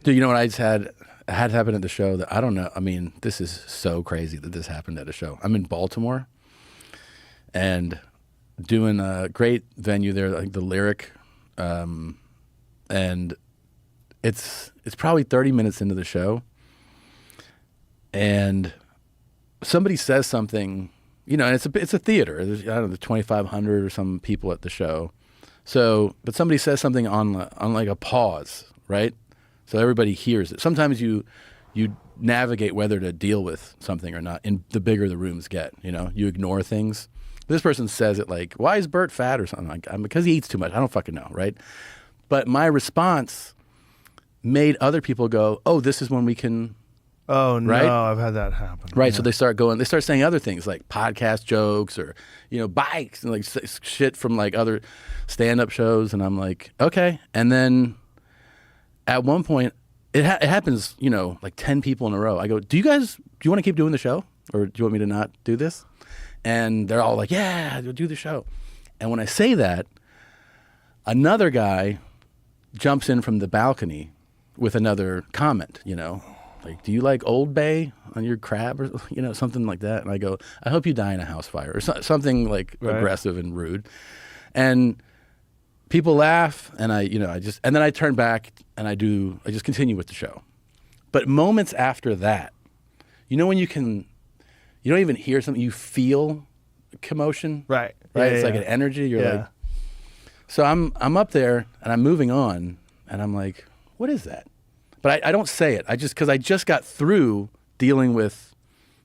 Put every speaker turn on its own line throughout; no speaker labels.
Dude, you know what I just had happen at the show that I don't know. I mean, this is so crazy that this happened at a show. I'm in Baltimore and doing a great venue there, like the Lyric, and it's probably 30 minutes into the show, and somebody says something, you know, and it's a theater. There's, I don't know, 2,500 or some people at the show. So, but somebody says something on like a pause, right? So everybody hears it. Sometimes you navigate whether to deal with something or not. And the bigger the rooms get, you know, you ignore things. This person says it like, "Why is Bert fat?" or something like, "Because he eats too much." I don't fucking know, right? But my response made other people go, "Oh, this is when we can."
Oh no,
right?
I've had that happen.
Right,
Yeah.
so they start saying other things like podcast jokes or, you know, bikes and like shit from like other stand-up shows, and I'm like, okay. And then at one point, it happens, you know, like 10 people in a row. I go, do you want to keep doing the show, or do you want me to not do this? And they're all like, yeah, we'll do the show. And when I say that, another guy jumps in from the balcony with another comment, you know. Like, do you like Old Bay on your crab, or, you know, something like that? And I go, I hope you die in a house fire, or something like aggressive and rude. And people laugh, and and then I turn back and I just continue with the show. But moments after that, you know, when you don't even hear something, you feel commotion,
Right?
Yeah, it's
yeah.
like an energy. You're like, so I'm up there and I'm moving on, and I'm like, what is that? But I don't say it. Because I just got through dealing with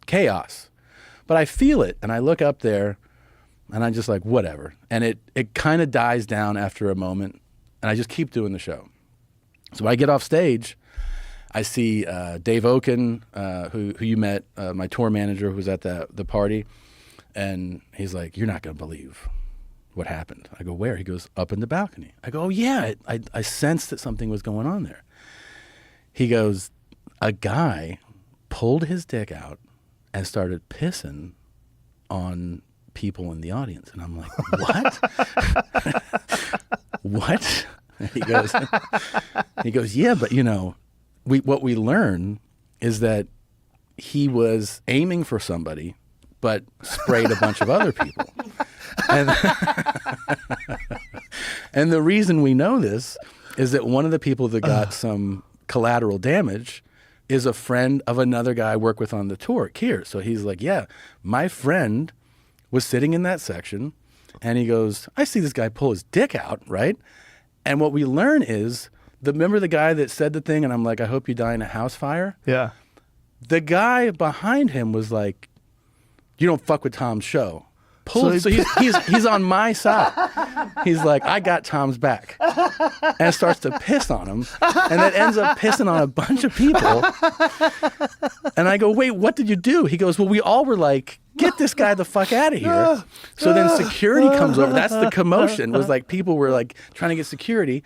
chaos. But I feel it, and I look up there, and I'm just like, whatever. And it kind of dies down after a moment, and I just keep doing the show. So I get off stage, I see Dave Oken, who you met, my tour manager who was at the party, and he's like, "You're not going to believe what happened." I go, "Where?" He goes, "Up in the balcony." I go, "Oh, yeah, I sensed that something was going on there." He goes, "A guy pulled his dick out and started pissing on people in the audience." And I'm like, what? What? And he goes, "Yeah, but you know, what we learn is that he was aiming for somebody, but sprayed a bunch of other people." And the reason we know this is that one of the people that got some collateral damage is a friend of another guy I work with on the tour, Keir. So he's like, "Yeah, my friend was sitting in that section," and he goes, "I see this guy pull his dick out," right? And what we learn is, remember the guy that said the thing, and I'm like, "I hope you die in a house fire"?
Yeah.
The guy behind him was like, "You don't fuck with Tom's show." So he's on my side. He's like, "I got Tom's back," and starts to piss on him, and then ends up pissing on a bunch of people. And I go, "Wait, what did you do?" He goes, "Well, we all were like, get this guy the fuck out of here." So then security comes over. That's the commotion. Was like people were like trying to get security.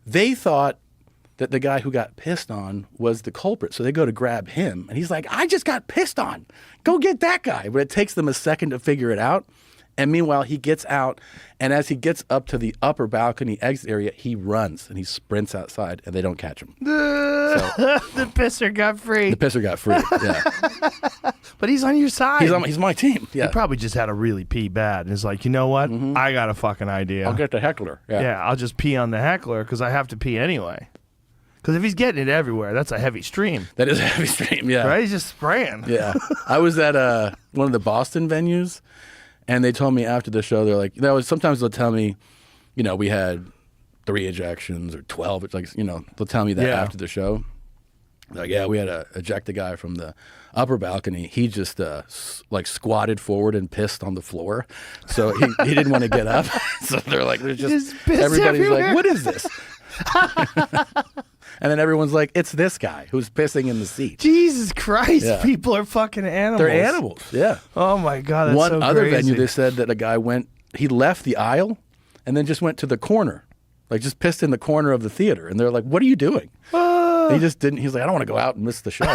They thought that the guy who got pissed on was the culprit. So they go to grab him, and he's like, "I just got pissed on. Go get that guy." But it takes them a second to figure it out. And meanwhile, he gets out, and as he gets up to the upper balcony exit area, he runs, and he sprints outside, and they don't catch him.
The pisser got free.
The pisser got free, yeah.
But he's on your side.
He's my team, yeah.
He probably just had to really pee bad, and is like, you know what? I got a fucking idea.
I'll get the heckler.
Yeah, I'll just pee on the heckler because I have to pee anyway. Because if he's getting it everywhere, that's a heavy stream.
That is a heavy stream, yeah.
Right? He's just spraying.
Yeah. I was at one of the Boston venues, and they told me after the show, they're like, sometimes they'll tell me, you know, we had 3 ejections or 12. It's like, you know, they'll tell me that after the show. They're like, yeah, we had to eject a guy from the upper balcony. He just like squatted forward and pissed on the floor. So he didn't want to get up. So they're like, there's just everybody's
everywhere.
like, what is this? And then everyone's like, it's this guy who's pissing in the seat.
Jesus Christ.
Yeah.
People are fucking animals.
They're animals, yeah.
Oh my God, that's
One
so
other
crazy.
venue, they said that a guy he left the aisle and then just went to the corner, like just pissed in the corner of the theater. And they're like, what are you doing? He just didn't, he's like, I don't want to go out and miss the show.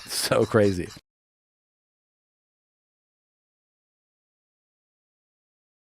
So crazy.